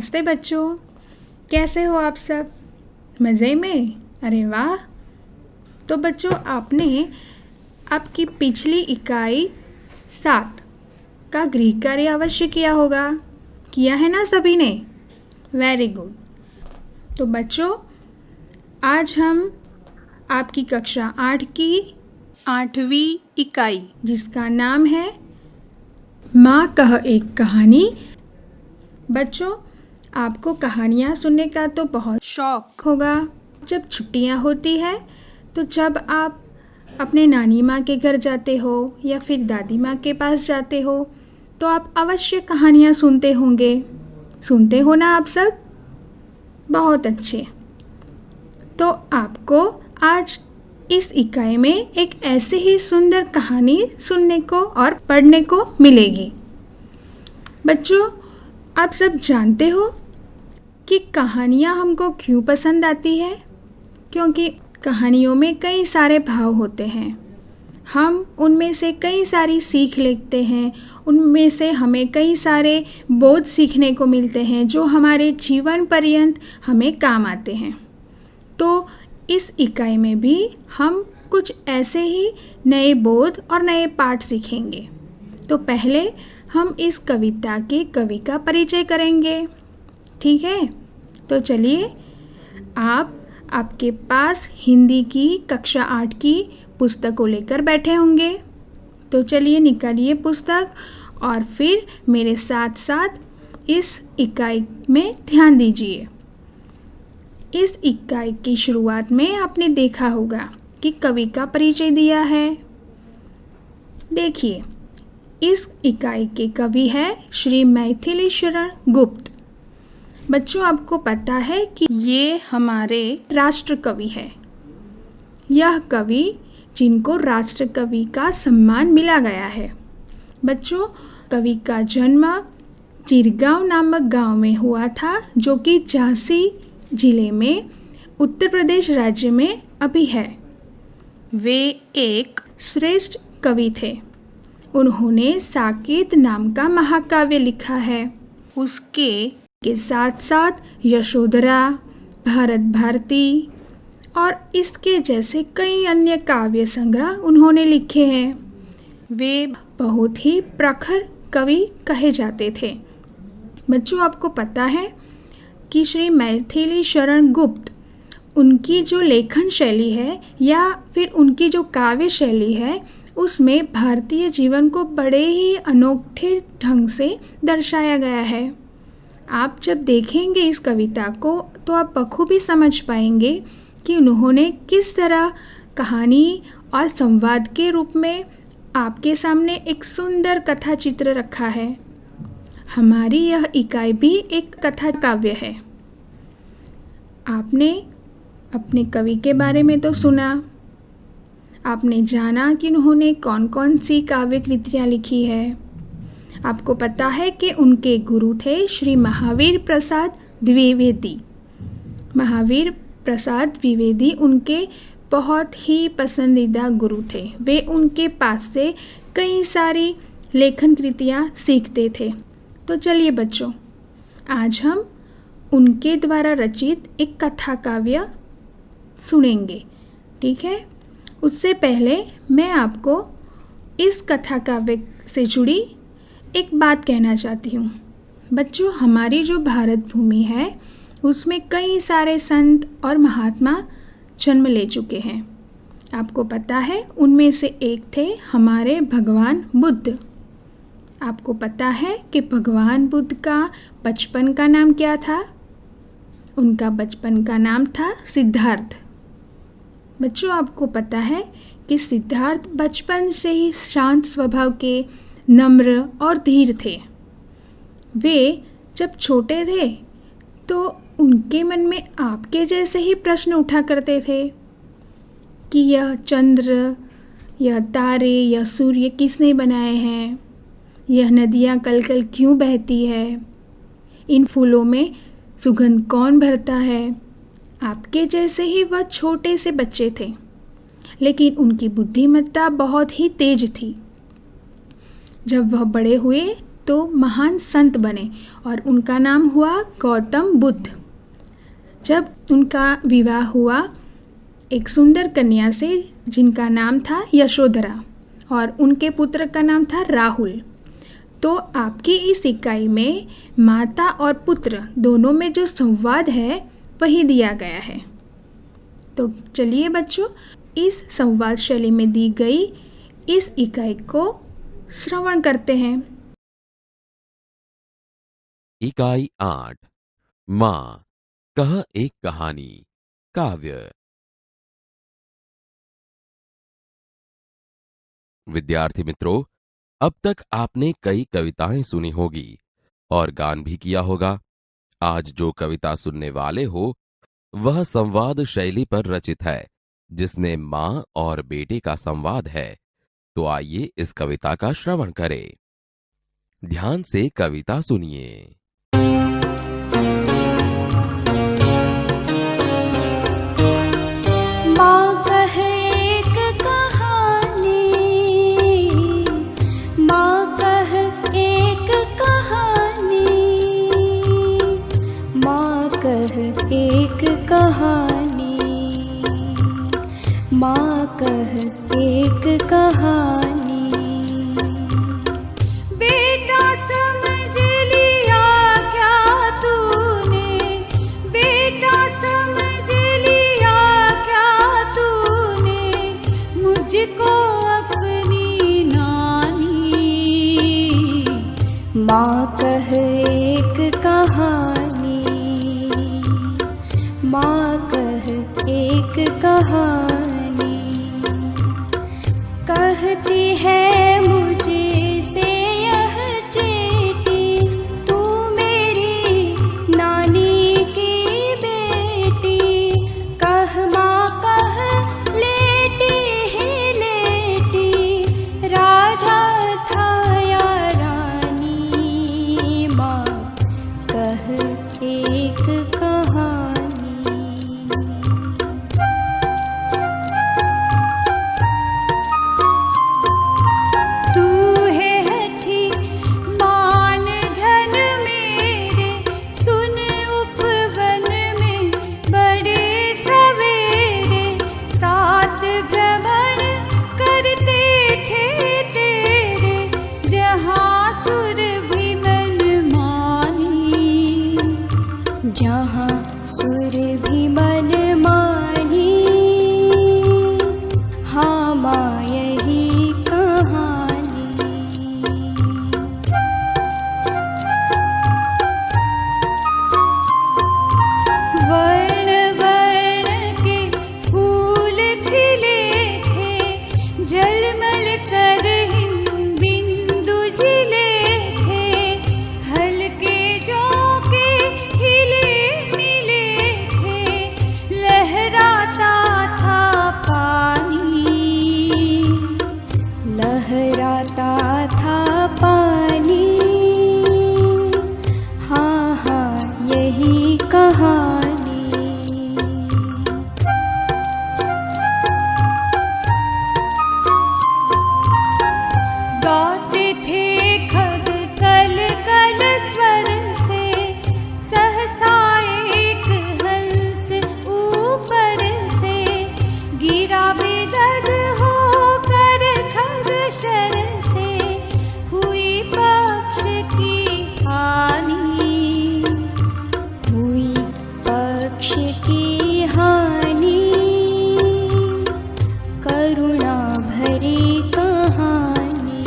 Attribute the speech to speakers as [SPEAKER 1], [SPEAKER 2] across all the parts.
[SPEAKER 1] नमस्ते बच्चों, कैसे हो आप सब? मज़े में? अरे वाह। तो बच्चों, आपने आपकी पिछली इकाई 7 का गृह कार्य अवश्य किया होगा। किया है ना सभी ने? Very good. तो बच्चों, आज हम आपकी कक्षा 8 की 8वीं इकाई, जिसका नाम है माँ कह एक कहानी। बच्चों, आपको कहानियाँ सुनने का तो बहुत शौक होगा। जब छुट्टियाँ होती है तो जब आप अपने नानी माँ के घर जाते हो या फिर दादी माँ के पास जाते हो तो आप अवश्य कहानियाँ सुनते होंगे। सुनते हो ना आप सब? बहुत अच्छे। तो आपको आज इस इकाई में एक ऐसे ही सुंदर कहानी सुनने को और पढ़ने को मिलेगी। बच्चों, आप सब जानते हो कि कहानियाँ हमको क्यों पसंद आती है? क्योंकि कहानियों में कई सारे भाव होते हैं। हम उनमें से कई सारी सीख लेते हैं। उनमें से हमें कई सारे बोध सीखने को मिलते हैं जो हमारे जीवन पर्यंत हमें काम आते हैं। तो इस इकाई में भी हम कुछ ऐसे ही नए बोध और नए पाठ सीखेंगे। तो पहले हम इस कविता के कवि का परिचय करेंगे, ठीक है? तो चलिए, आपके पास हिंदी की कक्षा 8 की पुस्तक को लेकर बैठे होंगे। तो चलिए, निकालिए पुस्तक और फिर मेरे साथ साथ इस इकाई में ध्यान दीजिए। इस इकाई की शुरुआत में आपने देखा होगा कि कवि का परिचय दिया है। देखिए, इस इकाई के कवि है श्री मैथिली शरण गुप्त। बच्चों, आपको पता है कि ये हमारे राष्ट्र कवि है। यह कवि जिनको राष्ट्र कवि का सम्मान मिला गया है। बच्चों, कवि का जन्म चिरगांव नामक गांव में हुआ था, जो कि झांसी जिले में उत्तर प्रदेश राज्य में अभी है। वे एक श्रेष्ठ कवि थे। उन्होंने साकेत नाम का महाकाव्य लिखा है। उसके साथ साथ यशोधरा, भारत भारती और इसके जैसे कई अन्य काव्य संग्रह उन्होंने लिखे हैं। वे बहुत ही प्रखर कवि कहे जाते थे। बच्चों, आपको पता है कि श्री मैथिली शरण गुप्त, उनकी जो लेखन शैली है या फिर उनकी जो काव्य शैली है, उसमें भारतीय जीवन को बड़े ही अनोखे ढंग से दर्शाया गया है। आप जब देखेंगे इस कविता को तो आप बखूबी समझ पाएंगे कि उन्होंने किस तरह कहानी और संवाद के रूप में आपके सामने एक सुंदर कथा चित्र रखा है। हमारी यह इकाई भी एक कथा काव्य है। आपने अपने कवि के बारे में तो सुना, आपने जाना कि उन्होंने कौन कौन सी काव्य कृतियाँ लिखी है। आपको पता है कि उनके गुरु थे श्री महावीर प्रसाद द्विवेदी। महावीर प्रसाद द्विवेदी उनके बहुत ही पसंदीदा गुरु थे। वे उनके पास से कई सारी लेखन कृतियाँ सीखते थे। तो चलिए बच्चों, आज हम उनके द्वारा रचित एक कथा काव्य सुनेंगे, ठीक है? उससे पहले मैं आपको इस कथा काव्य से जुड़ी एक बात कहना चाहती हूँ। बच्चों, हमारी जो भारत भूमि है उसमें कई सारे संत और महात्मा जन्म ले चुके हैं। आपको पता है, उनमें से एक थे हमारे भगवान बुद्ध। आपको पता है कि भगवान बुद्ध का बचपन का नाम क्या था? उनका बचपन का नाम था सिद्धार्थ। बच्चों, आपको पता है कि सिद्धार्थ बचपन से ही शांत स्वभाव के, नम्र और धीर थे। वे जब छोटे थे तो उनके मन में आपके जैसे ही प्रश्न उठा करते थे कि यह चंद्र, यह तारे, यह सूर्य किसने बनाए हैं? यह नदियाँ कल कल क्यों बहती है? इन फूलों में सुगंध कौन भरता है? आपके जैसे ही वह छोटे से बच्चे थे, लेकिन उनकी बुद्धिमत्ता बहुत ही तेज थी। जब वह बड़े हुए तो महान संत बने और उनका नाम हुआ गौतम बुद्ध। जब उनका विवाह हुआ एक सुंदर कन्या से जिनका नाम था यशोधरा और उनके पुत्र का नाम था राहुल। तो आपकी इस इकाई में माता और पुत्र दोनों में जो संवाद है वही दिया गया है। तो चलिए बच्चों, इस संवाद शैली में दी गई इस इकाई को श्रवण करते हैं।
[SPEAKER 2] इकाई 8 माँ कह एक कहानी काव्य। विद्यार्थी मित्रों, अब तक आपने कई कविताएं सुनी होगी और गान भी किया होगा। आज जो कविता सुनने वाले हो वह संवाद शैली पर रचित है, जिसमें माँ और बेटे का संवाद है। तो आइए इस कविता का श्रवण करें। ध्यान से कविता सुनिए।
[SPEAKER 3] माँ कहे एक कहानी, माँ कहे एक कहानी, माँ कहे एक कहानी, माँ कहे एक कहानी। बेटा समझ लिया क्या तूने, बेटा समझ लिया क्या तूने, मुझको अपनी नानी। माँ कहे एक कहानी, माँ कहे एक कहानी। कहती है मुझे से यह चेटी, तू मेरी नानी की बेटी। कह माँ कह लेटी ही लेटी, राजा था या रानी। माँ कह एक कहानी। जहाँ सुर भी मन मानी, हाँ माँ यही कहानी। वर्ण वर्ण के फूल खिले थे, झलमल कर बिंदु झिले थे। हल्के झोंके लहराता था पानी, हाँ हाँ यही कहानी। गाते थे खग कल कल स्वर से, सहसा एक हंस ऊपर से गिरा बेदर्द होकर खग शर से। हुई पक्ष की हानि, हुई पक्ष की हानि, करुणा भरी कहानी।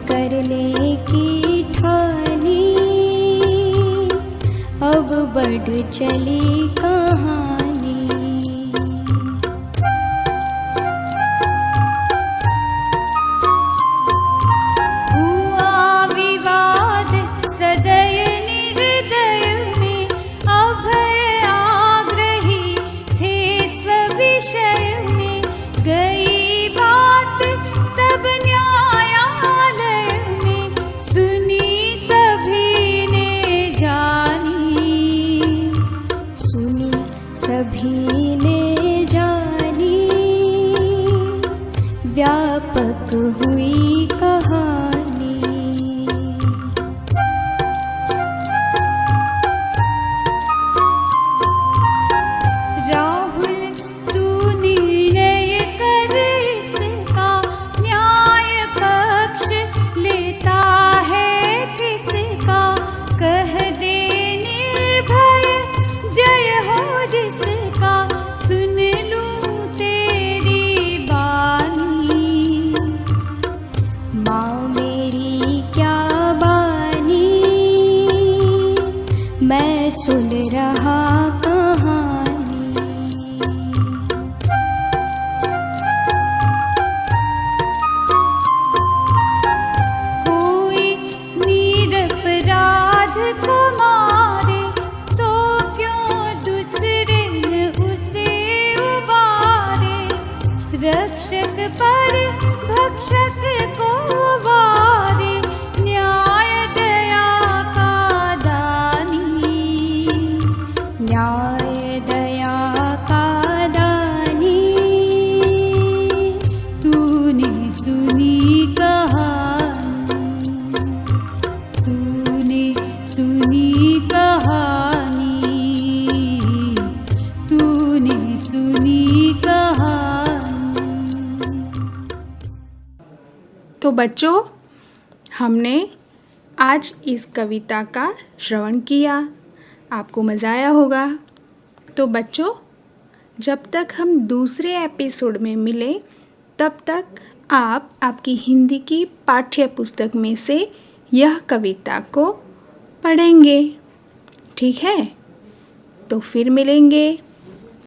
[SPEAKER 3] करने की ठानी, अब बढ़ चली कहानी। हुआ विवाद सदय निर्दय में, अभय आग्रही थे स्विषय में। गई बात तब न्यायालय में, सुनी सभी ने जानी, सुनी सभी ने जानी। व्यापक हुई कहानी। राहुल तू निर्णय कर इसका, न्याय पक्ष लेता है किसका। कह दे निर्भय जय हो जिसका, सुन लूं तेरी बानी। माँ मेरी क्या बानी, मैं सुन रहा कहानी। कोई निरपराध को मारे, तो क्यों दूसरे न उसे उबारे। रक्षक पर भक्षक को वारे, न्याय दया का दानी। न्याय दया का दानी। तूने सुनी कहानी, तूने सुनी कहानी, तूने सुनी कहानी।
[SPEAKER 1] तो बच्चों, हमने आज इस कविता का श्रवण किया। आपको मज़ा आया होगा। तो बच्चों, जब तक हम दूसरे एपिसोड में मिले, तब तक आप आपकी हिंदी की पाठ्य पुस्तक में से यह कविता को पढ़ेंगे। ठीक है? तो फिर मिलेंगे।